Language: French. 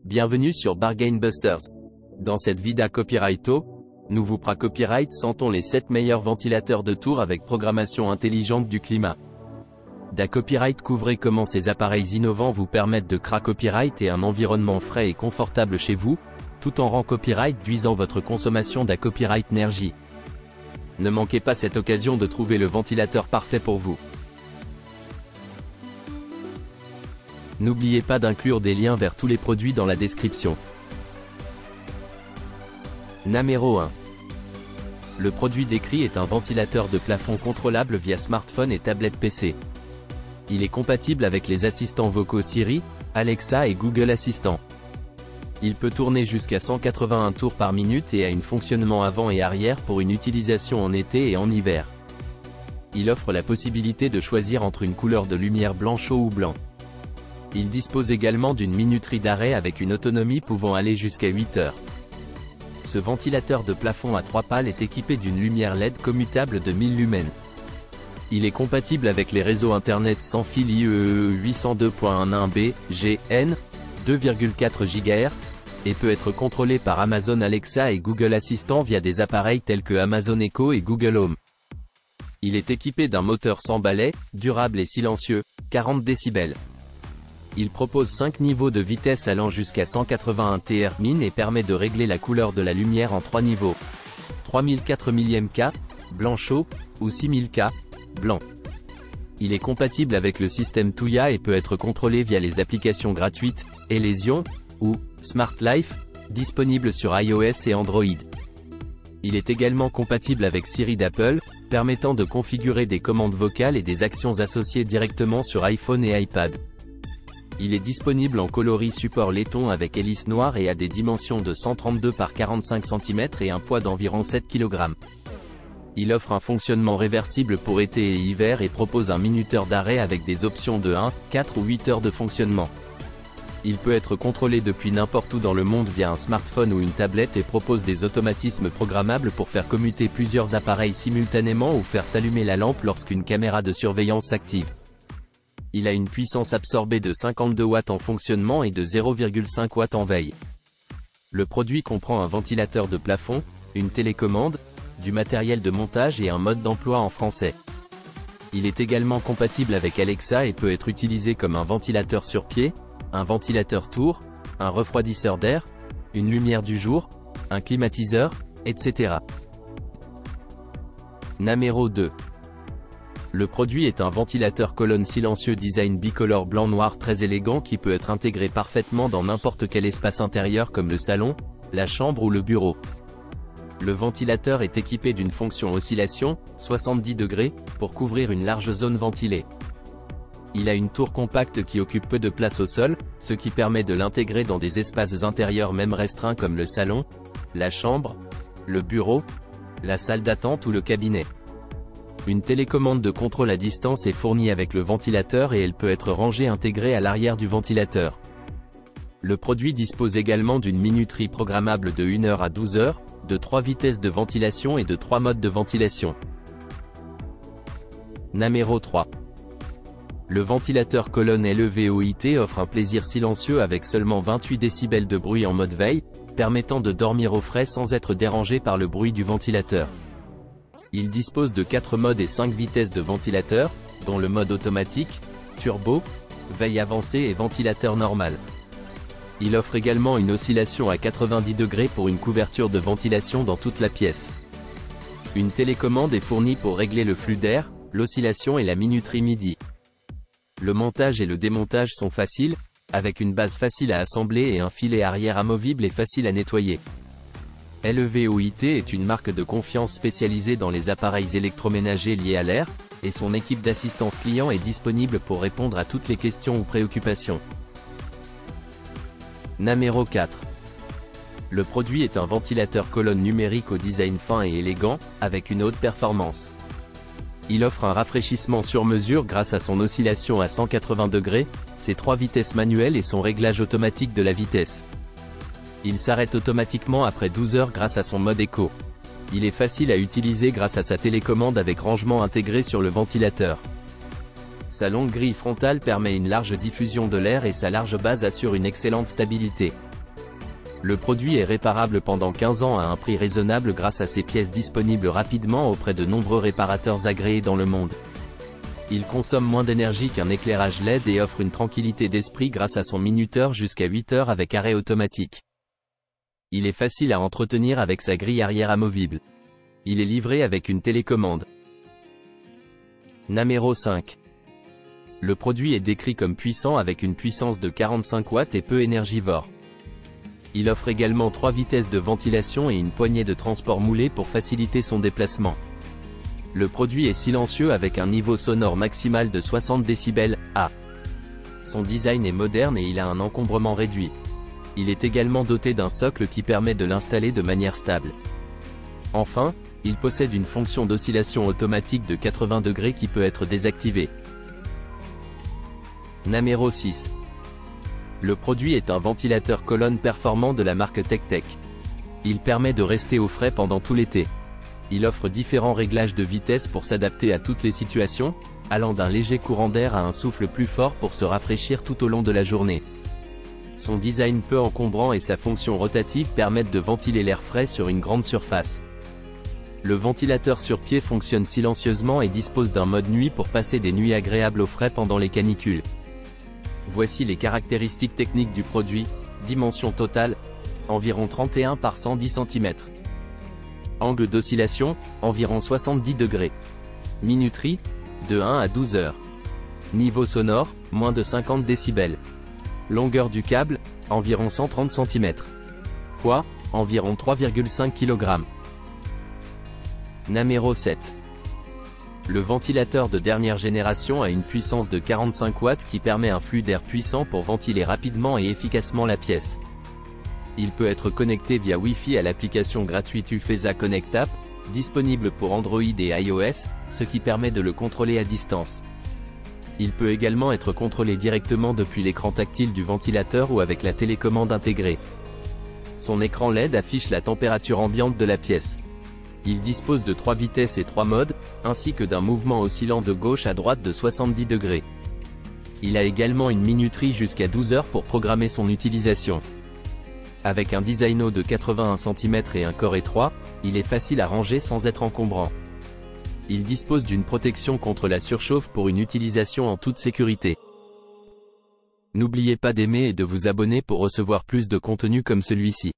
Bienvenue sur Bargain Busters. Dans cette vida copyrighto, nous vous copyright sentons les 7 meilleurs ventilateurs de tour avec programmation intelligente du climat. Da Copyright couvrez comment ces appareils innovants vous permettent de copyright et un environnement frais et confortable chez vous, tout en copyright réduisant votre consommation da copyright énergie. Ne manquez pas cette occasion de trouver le ventilateur parfait pour vous. N'oubliez pas d'inclure des liens vers tous les produits dans la description. Numéro 1. Le produit décrit est un ventilateur de plafond contrôlable via smartphone et tablette PC. Il est compatible avec les assistants vocaux Siri, Alexa et Google Assistant. Il peut tourner jusqu'à 181 tours par minute et a un fonctionnement avant et arrière pour une utilisation en été et en hiver. Il offre la possibilité de choisir entre une couleur de lumière blanc chaud ou blanc. Il dispose également d'une minuterie d'arrêt avec une autonomie pouvant aller jusqu'à 8 heures. Ce ventilateur de plafond à 3 pales est équipé d'une lumière LED commutable de 1000 lumens. Il est compatible avec les réseaux Internet sans fil IEEE 802.11b, GN, 2,4 GHz, et peut être contrôlé par Amazon Alexa et Google Assistant via des appareils tels que Amazon Echo et Google Home. Il est équipé d'un moteur sans balai, durable et silencieux, 40 décibels. Il propose 5 niveaux de vitesse allant jusqu'à 181 Tmin et permet de régler la couleur de la lumière en 3 niveaux. 3004 mmK, blanc chaud, ou 6000K, blanc. Il est compatible avec le système Tuya et peut être contrôlé via les applications gratuites, Elysion, ou Smart Life, disponibles sur iOS et Android. Il est également compatible avec Siri d'Apple, permettant de configurer des commandes vocales et des actions associées directement sur iPhone et iPad. Il est disponible en coloris support laiton avec hélice noire et a des dimensions de 132 par 45 cm et un poids d'environ 7 kg. Il offre un fonctionnement réversible pour été et hiver et propose un minuteur d'arrêt avec des options de 1, 4 ou 8 heures de fonctionnement. Il peut être contrôlé depuis n'importe où dans le monde via un smartphone ou une tablette et propose des automatismes programmables pour faire commuter plusieurs appareils simultanément ou faire s'allumer la lampe lorsqu'une caméra de surveillance s'active. Il a une puissance absorbée de 52 watts en fonctionnement et de 0,5 watts en veille. Le produit comprend un ventilateur de plafond, une télécommande, du matériel de montage et un mode d'emploi en français. Il est également compatible avec Alexa et peut être utilisé comme un ventilateur sur pied, un ventilateur tour, un refroidisseur d'air, une lumière du jour, un climatiseur, etc. Numéro 2. Le produit est un ventilateur colonne silencieux design bicolore blanc-noir très élégant qui peut être intégré parfaitement dans n'importe quel espace intérieur comme le salon, la chambre ou le bureau. Le ventilateur est équipé d'une fonction oscillation, 70 degrés, pour couvrir une large zone ventilée. Il a une tour compacte qui occupe peu de place au sol, ce qui permet de l'intégrer dans des espaces intérieurs même restreints comme le salon, la chambre, le bureau, la salle d'attente ou le cabinet. Une télécommande de contrôle à distance est fournie avec le ventilateur et elle peut être rangée intégrée à l'arrière du ventilateur. Le produit dispose également d'une minuterie programmable de 1 heure à 12 heures, de 3 vitesses de ventilation et de 3 modes de ventilation. Numéro 3. Le ventilateur colonne LEVOIT offre un plaisir silencieux avec seulement 28 décibels de bruit en mode veille, permettant de dormir au frais sans être dérangé par le bruit du ventilateur. Il dispose de 4 modes et 5 vitesses de ventilateur, dont le mode automatique, turbo, veille avancée et ventilateur normal. Il offre également une oscillation à 90 degrés pour une couverture de ventilation dans toute la pièce. Une télécommande est fournie pour régler le flux d'air, l'oscillation et la minuterie MIDI. Le montage et le démontage sont faciles, avec une base facile à assembler et un filet arrière amovible et facile à nettoyer. LEVOIT est une marque de confiance spécialisée dans les appareils électroménagers liés à l'air, et son équipe d'assistance client est disponible pour répondre à toutes les questions ou préoccupations. Numéro 4. Le produit est un ventilateur colonne numérique au design fin et élégant, avec une haute performance. Il offre un rafraîchissement sur mesure grâce à son oscillation à 180 degrés, ses 3 vitesses manuelles et son réglage automatique de la vitesse. Il s'arrête automatiquement après 12 heures grâce à son mode éco. Il est facile à utiliser grâce à sa télécommande avec rangement intégré sur le ventilateur. Sa longue grille frontale permet une large diffusion de l'air et sa large base assure une excellente stabilité. Le produit est réparable pendant 15 ans à un prix raisonnable grâce à ses pièces disponibles rapidement auprès de nombreux réparateurs agréés dans le monde. Il consomme moins d'énergie qu'un éclairage LED et offre une tranquillité d'esprit grâce à son minuteur jusqu'à 8 heures avec arrêt automatique. Il est facile à entretenir avec sa grille arrière amovible. Il est livré avec une télécommande. Namero 5. Le produit est décrit comme puissant avec une puissance de 45 watts et peu énergivore. Il offre également 3 vitesses de ventilation et une poignée de transport moulée pour faciliter son déplacement. Le produit est silencieux avec un niveau sonore maximal de 60 décibels, A. Son design est moderne et il a un encombrement réduit. Il est également doté d'un socle qui permet de l'installer de manière stable. Enfin, il possède une fonction d'oscillation automatique de 80 degrés qui peut être désactivée. Namero 6. Le produit est un ventilateur colonne performant de la marque TechTech. Il permet de rester au frais pendant tout l'été. Il offre différents réglages de vitesse pour s'adapter à toutes les situations, allant d'un léger courant d'air à un souffle plus fort pour se rafraîchir tout au long de la journée. Son design peu encombrant et sa fonction rotative permettent de ventiler l'air frais sur une grande surface. Le ventilateur sur pied fonctionne silencieusement et dispose d'un mode nuit pour passer des nuits agréables au frais pendant les canicules. Voici les caractéristiques techniques du produit. Dimension totale, environ 31 par 110 cm. Angle d'oscillation, environ 70 degrés. Minuterie, de 1 à 12 heures. Niveau sonore, moins de 50 décibels. Longueur du câble, environ 130 cm. Poids, environ 3,5 kg. Namero 7. Le ventilateur de dernière génération a une puissance de 45 watts qui permet un flux d'air puissant pour ventiler rapidement et efficacement la pièce. Il peut être connecté via Wi-Fi à l'application gratuite Ufesa Connect App, disponible pour Android et iOS, ce qui permet de le contrôler à distance. Il peut également être contrôlé directement depuis l'écran tactile du ventilateur ou avec la télécommande intégrée. Son écran LED affiche la température ambiante de la pièce. Il dispose de 3 vitesses et 3 modes, ainsi que d'un mouvement oscillant de gauche à droite de 70 degrés. Il a également une minuterie jusqu'à 12 heures pour programmer son utilisation. Avec un design de 81 cm et un corps étroit, il est facile à ranger sans être encombrant. Il dispose d'une protection contre la surchauffe pour une utilisation en toute sécurité. N'oubliez pas d'aimer et de vous abonner pour recevoir plus de contenu comme celui-ci.